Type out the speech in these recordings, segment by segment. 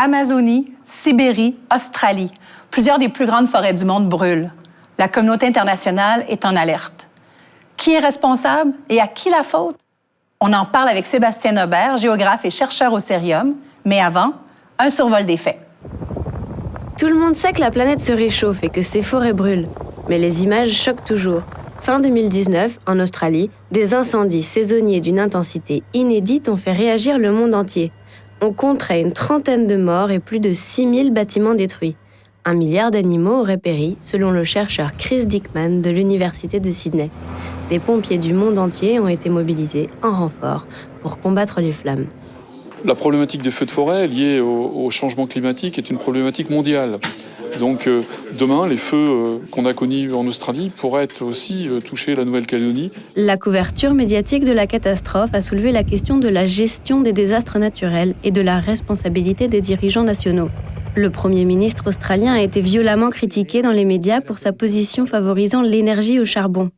Amazonie, Sibérie, Australie. Plusieurs des plus grandes forêts du monde brûlent. La communauté internationale est en alerte. Qui est responsable et à qui la faute? On en parle avec Sébastien Nobert, géographe et chercheur au Cérium. Mais avant, un survol des faits. Tout le monde sait que la planète se réchauffe et que ses forêts brûlent. Mais les images choquent toujours. Fin 2019, en Australie, des incendies saisonniers d'une intensité inédite ont fait réagir le monde entier. On compterait une trentaine de morts et plus de 6000 bâtiments détruits. 1 milliard d'animaux auraient péri, selon le chercheur Chris Dickman de l'Université de Sydney. Des pompiers du monde entier ont été mobilisés en renfort pour combattre les flammes. La problématique des feux de forêt liée au changement climatique est une problématique mondiale. Donc demain, les feux qu'on a connus en Australie pourraient aussi toucher la Nouvelle-Calédonie. La couverture médiatique de la catastrophe a soulevé la question de la gestion des désastres naturels et de la responsabilité des dirigeants nationaux. Le Premier ministre australien a été violemment critiqué dans les médias pour sa position favorisant l'énergie au charbon.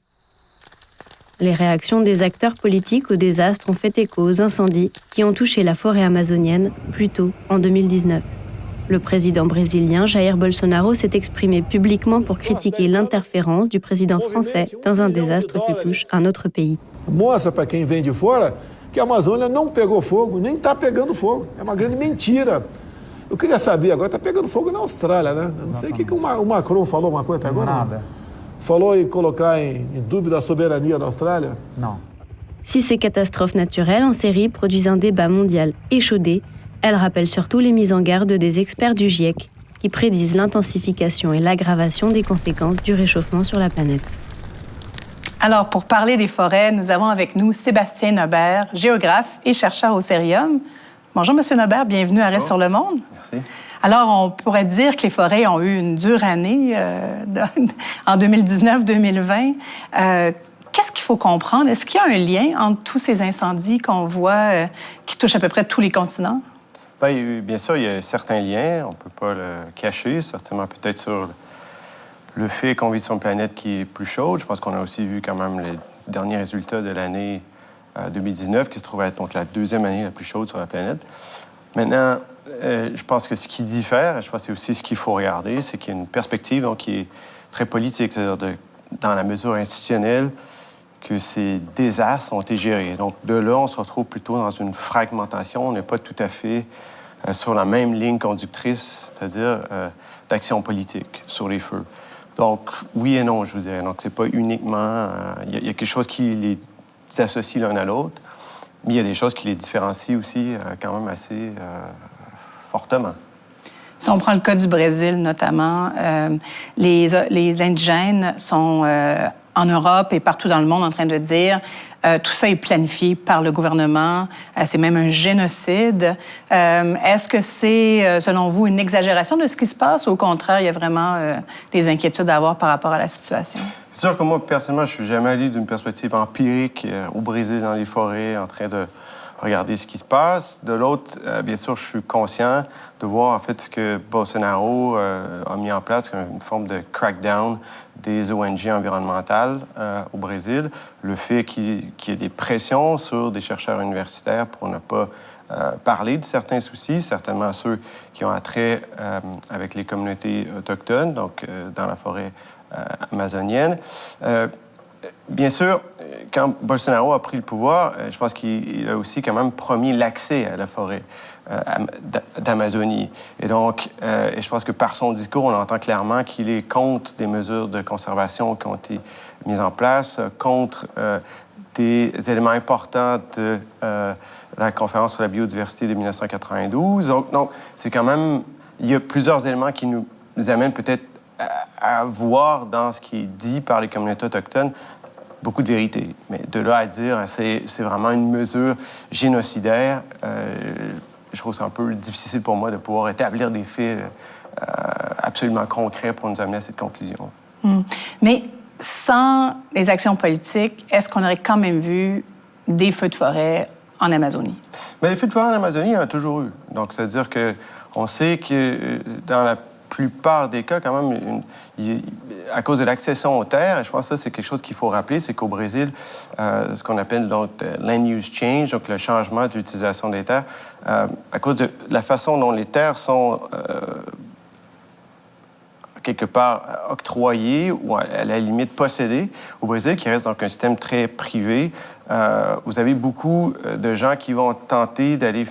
Les réactions des acteurs politiques au désastre ont fait écho aux incendies qui ont touché la forêt amazonienne plus tôt, en 2019. Le président brésilien Jair Bolsonaro s'est exprimé publiquement pour critiquer l'interférence du président français dans un désastre qui touche un autre pays. Mostra para quem vem de fora que a Amazônia não pegou fogo, nem está pegando fogo. É uma grande mentira. Eu queria saber, agora está pegando fogo na Austrália, né? Eu não sei o que o Macron falou uma coisa até agora. Nada. Falou em colocar em dúvida a soberania da Austrália? Non. Si ces catastrophes naturelles en série produisent un débat mondial échaudé, elles rappellent surtout les mises en garde des experts du GIEC qui prédisent l'intensification et l'aggravation des conséquences du réchauffement sur la planète. Alors, pour parler des forêts, nous avons avec nous Sébastien Nobert, géographe et chercheur au Cérium. Bonjour, Monsieur Nobert, bienvenue à Reste sur le monde. Merci. Alors, on pourrait dire que les forêts ont eu une dure année en 2019-2020. Qu'est-ce qu'il faut comprendre? Est-ce qu'il y a un lien entre tous ces incendies qu'on voit qui touchent à peu près tous les continents? Bien sûr, il y a certains liens, on ne peut pas le cacher, certainement peut-être sur le fait qu'on vit sur une planète qui est plus chaude. Je pense qu'on a aussi vu quand même les derniers résultats de l'année 2019, qui se trouve être donc la deuxième année la plus chaude sur la planète. Maintenant, je pense que ce qui diffère, et je pense que c'est aussi ce qu'il faut regarder, c'est qu'il y a une perspective donc, qui est très politique, c'est-à-dire dans la mesure institutionnelle que ces désastres ont été gérés. Donc de là, on se retrouve plutôt dans une fragmentation. On n'est pas tout à fait sur la même ligne conductrice, c'est-à-dire d'action politique sur les feux. Donc oui et non, je vous dirais. Donc c'est pas uniquement... Il y a quelque chose qui les associe l'un à l'autre, mais il y a des choses qui les différencient aussi quand même assez fortement. Si on prend le cas du Brésil, notamment, les indigènes sont en Europe et partout dans le monde en train de dire tout ça est planifié par le gouvernement, c'est même un génocide. Est-ce que c'est, selon vous, une exagération de ce qui se passe ou au contraire, il y a vraiment des inquiétudes à avoir par rapport à la situation? C'est sûr que moi, personnellement, je suis jamais allé d'une perspective empirique au Brésil, dans les forêts, en train de regarder ce qui se passe. De l'autre, bien sûr, je suis conscient de voir en fait ce que Bolsonaro a mis en place comme une forme de crackdown des ONG environnementales au Brésil. Le fait qu'il y ait des pressions sur des chercheurs universitaires pour ne pas parler de certains soucis, certainement ceux qui ont attrait avec les communautés autochtones, donc dans la forêt amazonienne. Bien sûr, quand Bolsonaro a pris le pouvoir, je pense qu'il a aussi quand même promis l'accès à la forêt d'Amazonie. Et donc, je pense que par son discours, on entend clairement qu'il est contre des mesures de conservation qui ont été mises en place, contre des éléments importants de la conférence sur la biodiversité de 1992. Donc c'est quand même... Il y a plusieurs éléments qui nous amènent peut-être à voir dans ce qui est dit par les communautés autochtones beaucoup de vérité. Mais de là à dire c'est vraiment une mesure génocidaire, je trouve ça un peu difficile pour moi de pouvoir établir des faits absolument concrets pour nous amener à cette conclusion. Mais sans les actions politiques, est-ce qu'on aurait quand même vu des feux de forêt en Amazonie? Mais les feux de forêt en Amazonie, il y en a toujours eu. Donc, c'est-à-dire qu'on sait que dans la plupart des cas, quand même, à cause de l'accession aux terres, et je pense que ça, c'est quelque chose qu'il faut rappeler, c'est qu'au Brésil, ce qu'on appelle donc land use change, donc le changement d'utilisation des terres, à cause de la façon dont les terres sont quelque part octroyées ou à la limite possédées, au Brésil, qui reste donc un système très privé, vous avez beaucoup de gens qui vont tenter d'aller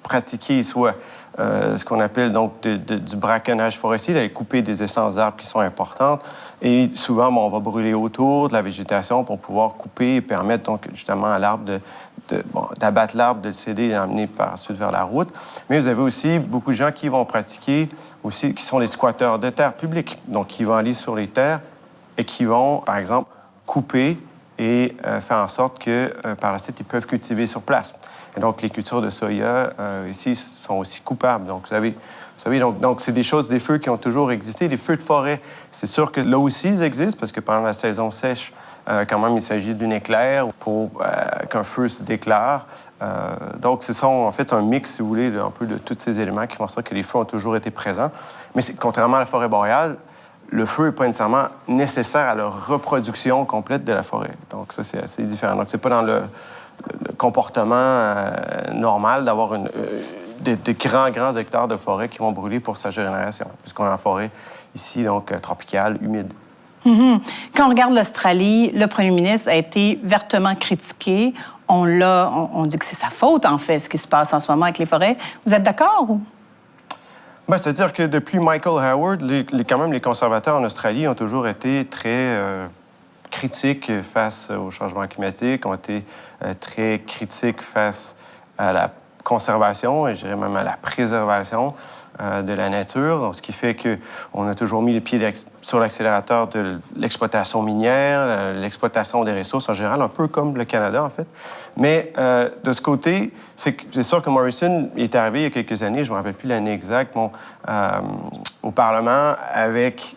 pratiquer soit ce qu'on appelle donc du braconnage forestier, d'aller couper des essences d'arbres qui sont importantes. Et souvent, on va brûler autour de la végétation pour pouvoir couper et permettre donc justement à l'arbre d'abattre l'arbre, de le céder et d'emmener par la suite vers la route. Mais vous avez aussi beaucoup de gens qui vont pratiquer aussi, qui sont les squatteurs de terres publiques. Donc, qui vont aller sur les terres et qui vont, par exemple, couper et faire en sorte que par la suite, ils peuvent cultiver sur place. Et donc, les cultures de soya, ici, sont aussi coupables. Donc, vous savez, donc c'est des choses, des feux qui ont toujours existé. Les feux de forêt, c'est sûr que là aussi, ils existent, parce que pendant la saison sèche, quand même, il s'agit d'une éclair pour qu'un feu se déclare. Donc, ce sont, en fait, un mix, si vous voulez, un peu de tous ces éléments qui font ça que les feux ont toujours été présents. Mais contrairement à la forêt boréale, le feu n'est pas nécessairement nécessaire à la reproduction complète de la forêt. Donc, ça, c'est assez différent. Donc, c'est pas dans le comportement normal d'avoir des grands hectares de forêt qui vont brûler pour sa génération, puisqu'on est en forêt ici, donc tropicale, humide. Mm-hmm. Quand on regarde l'Australie, le premier ministre a été vertement critiqué. On dit que c'est sa faute, en fait, ce qui se passe en ce moment avec les forêts. Vous êtes d'accord? Bien, c'est-à-dire que depuis Michael Howard, quand même, les conservateurs en Australie ont toujours été très critiques face au changement climatique, ont été très critiques face à la conservation et je dirais même à la préservation de la nature. Donc, ce qui fait qu'on a toujours mis les pieds sur l'accélérateur de l'exploitation minière, l'exploitation des ressources en général, un peu comme le Canada, en fait. Mais de ce côté, c'est sûr que Morrison est arrivé il y a quelques années, je ne me rappelle plus l'année exacte, au Parlement avec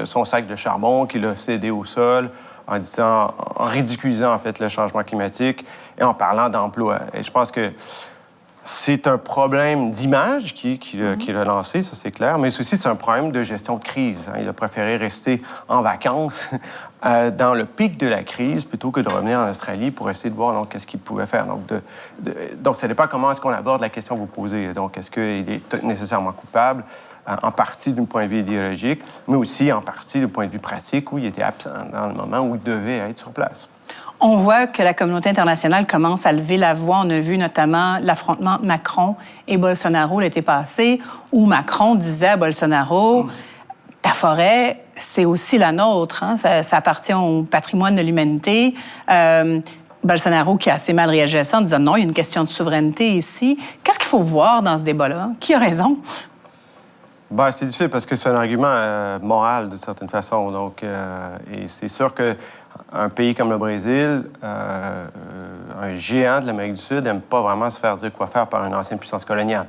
son sac de charbon qu'il a cédé au sol en ridiculisant, en fait, le changement climatique et en parlant d'emploi. Et je pense que c'est un problème d'image qu'il a lancé, ça c'est clair, mais aussi c'est un problème de gestion de crise. Il a préféré rester en vacances dans le pic de la crise plutôt que de revenir en Australie pour essayer de voir qu'est-ce qu'il pouvait faire. Donc, ça dépend comment est-ce qu'on aborde la question que vous posez. Donc, est-ce qu'il est nécessairement coupable, en partie d'un point de vue idéologique, mais aussi en partie du point de vue pratique où il était absent dans le moment où il devait être sur place. On voit que la communauté internationale commence à lever la voix. On a vu notamment l'affrontement entre Macron et Bolsonaro l'été passé, où Macron disait à Bolsonaro « Ta forêt, c'est aussi la nôtre, hein? Ça appartient au patrimoine de l'humanité. » Bolsonaro qui a assez mal réagi à ça en disant « Non, il y a une question de souveraineté ici. » Qu'est-ce qu'il faut voir dans ce débat-là? Qui a raison? Bien, c'est difficile parce que c'est un argument moral, d'une certaine façon. Donc, et c'est sûr qu'un pays comme le Brésil, un géant de l'Amérique du Sud, n'aime pas vraiment se faire dire quoi faire par une ancienne puissance coloniale.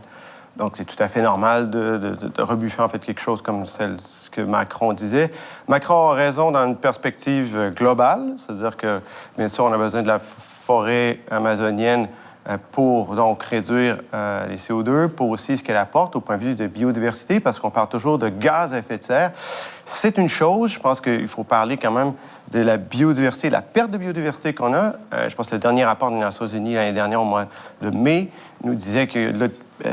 Donc, c'est tout à fait normal de rebuffer, en fait, quelque chose comme ce que Macron disait. Macron a raison dans une perspective globale, c'est-à-dire que, bien sûr, on a besoin de la forêt amazonienne pour donc réduire les CO2, pour aussi ce qu'elle apporte au point de vue de biodiversité, parce qu'on parle toujours de gaz à effet de serre. C'est une chose, je pense qu'il faut parler quand même de la biodiversité, la perte de biodiversité qu'on a. Je pense que le dernier rapport des Nations Unies l'année dernière, au mois de mai, nous disait que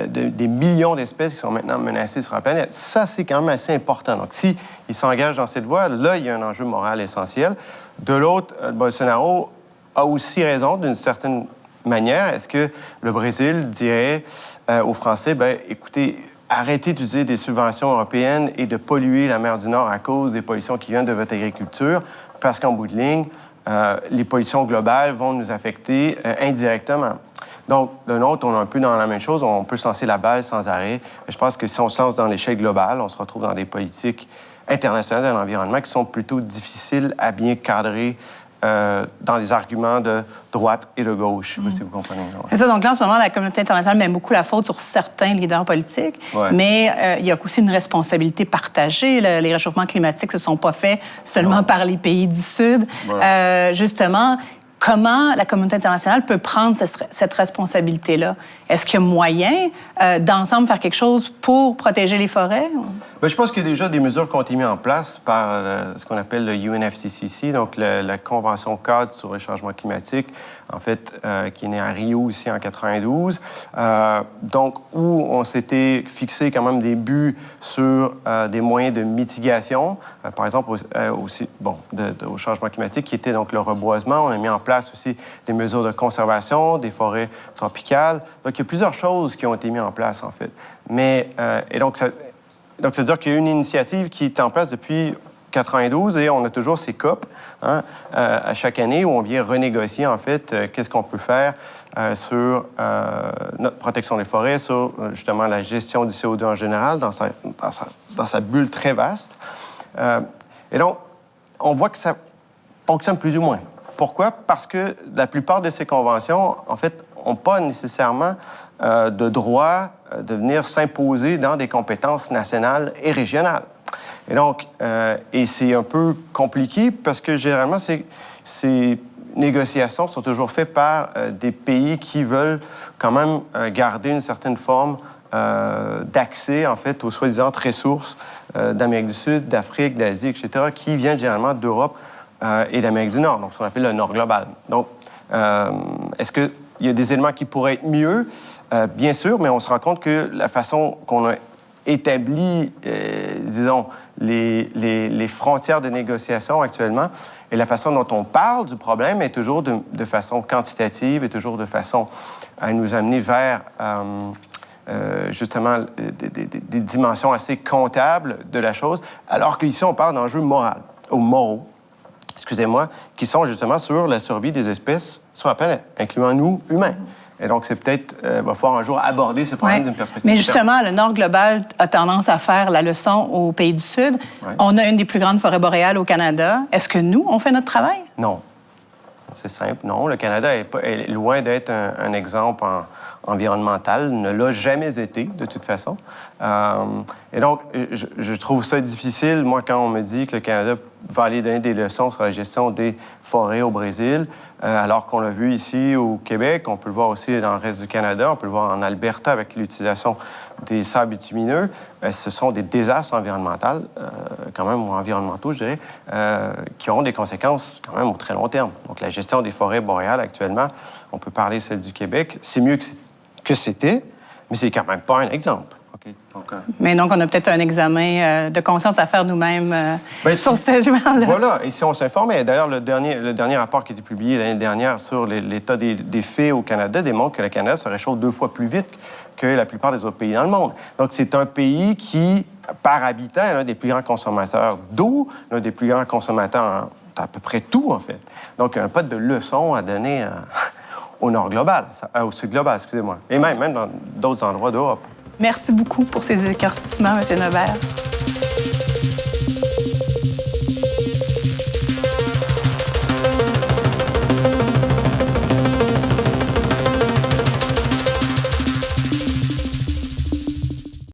des millions d'espèces qui sont maintenant menacées sur la planète. Ça, c'est quand même assez important. Donc, s'il s'engage dans cette voie, là, il y a un enjeu moral essentiel. De l'autre, Bolsonaro a aussi raison d'une certaine manière. Est-ce que le Brésil dirait aux Français, bien, écoutez, arrêtez d'utiliser des subventions européennes et de polluer la mer du Nord à cause des pollutions qui viennent de votre agriculture, parce qu'en bout de ligne, les pollutions globales vont nous affecter indirectement. Donc, de l'autre, on est un peu dans la même chose. On peut se lancer la balle sans arrêt. Je pense que si on se lance dans l'échelle globale, on se retrouve dans des politiques internationales de l'environnement qui sont plutôt difficiles à bien cadrer dans les arguments de droite et de gauche, si vous comprenez. C'est ça. Donc là, en ce moment, la communauté internationale met beaucoup la faute sur certains leaders politiques, mais il y a aussi une responsabilité partagée. Les réchauffements climatiques ne se sont pas faits seulement par les pays du Sud. Justement, comment la communauté internationale peut prendre cette responsabilité-là? Est-ce qu'il y a moyen d'ensemble faire quelque chose pour protéger les forêts? Bien, je pense qu'il y a déjà des mesures qui ont été mises en place par ce qu'on appelle le UNFCCC, donc la Convention cadre sur le changement climatique, en fait, qui est née à Rio ici en 92. Donc, où on s'était fixé quand même des buts sur des moyens de mitigation, par exemple aussi, au changement climatique, qui était donc le reboisement. On a mis en place aussi des mesures de conservation des forêts tropicales. Donc, il y a plusieurs choses qui ont été mises en place, en fait. Mais, donc, c'est-à-dire qu'il y a une initiative qui est en place depuis 92 et on a toujours ces COP à chaque année où on vient renégocier, en fait, qu'est-ce qu'on peut faire sur notre protection des forêts, sur justement la gestion du CO2 en général, dans sa bulle très vaste. Et donc, on voit que ça fonctionne plus ou moins. Pourquoi? Parce que la plupart de ces conventions, en fait, n'ont pas nécessairement de droit de venir s'imposer dans des compétences nationales et régionales. Et donc, et c'est un peu compliqué parce que généralement, ces négociations sont toujours faites par des pays qui veulent quand même garder une certaine forme d'accès, en fait, aux soi-disant ressources d'Amérique du Sud, d'Afrique, d'Asie, etc., qui viennent généralement d'Europe et d'Amérique du Nord, donc ce qu'on appelle le Nord global. Donc, est-ce qu'il y a des éléments qui pourraient être mieux? Bien sûr, mais on se rend compte que la façon qu'on a établi, disons, les frontières de négociation actuellement et la façon dont on parle du problème est toujours de façon quantitative et toujours de façon à nous amener vers, justement, des dimensions assez comptables de la chose, alors qu'ici, on parle d'enjeux moraux, excusez-moi, qui sont justement sur la survie des espèces sur la planète, incluant nous, humains. Et donc, c'est peut-être, va falloir un jour aborder ces problèmes d'une perspective. Mais justement, le Nord global a tendance à faire la leçon aux pays du Sud. Ouais. On a une des plus grandes forêts boréales au Canada. Est-ce que nous, on fait notre travail? Non. C'est simple, non. Le Canada est loin d'être un exemple environnemental, ne l'a jamais été, de toute façon. Et donc, je trouve ça difficile, moi, quand on me dit que le Canada va aller donner des leçons sur la gestion des forêts au Brésil, alors qu'on l'a vu ici au Québec, on peut le voir aussi dans le reste du Canada, on peut le voir en Alberta avec l'utilisation des sables bitumineux. Ce sont des désastres environnementaux, quand même, ou environnementaux, je dirais, qui auront des conséquences quand même au très long terme. Donc, la gestion des forêts boréales, actuellement, on peut parler de celle du Québec, c'est mieux que c'était, mais c'est quand même pas un exemple. Okay. Mais donc, on a peut-être un examen de conscience à faire nous-mêmes sur ce genre-là. Voilà, et si on s'informe, d'ailleurs, le dernier rapport qui a été publié l'année dernière sur l'état des faits au Canada démontre que le Canada se réchauffe 2 fois plus vite que la plupart des autres pays dans le monde. Donc, c'est un pays qui, par habitant, est l'un des plus grands consommateurs d'eau, l'un des plus grands consommateurs à peu près tout, en fait. Donc, il n'y a pas de leçon à donner au Nord global, au Sud global, excusez-moi, et même dans d'autres endroits d'Europe. Merci beaucoup pour ces éclaircissements, M. Nobert.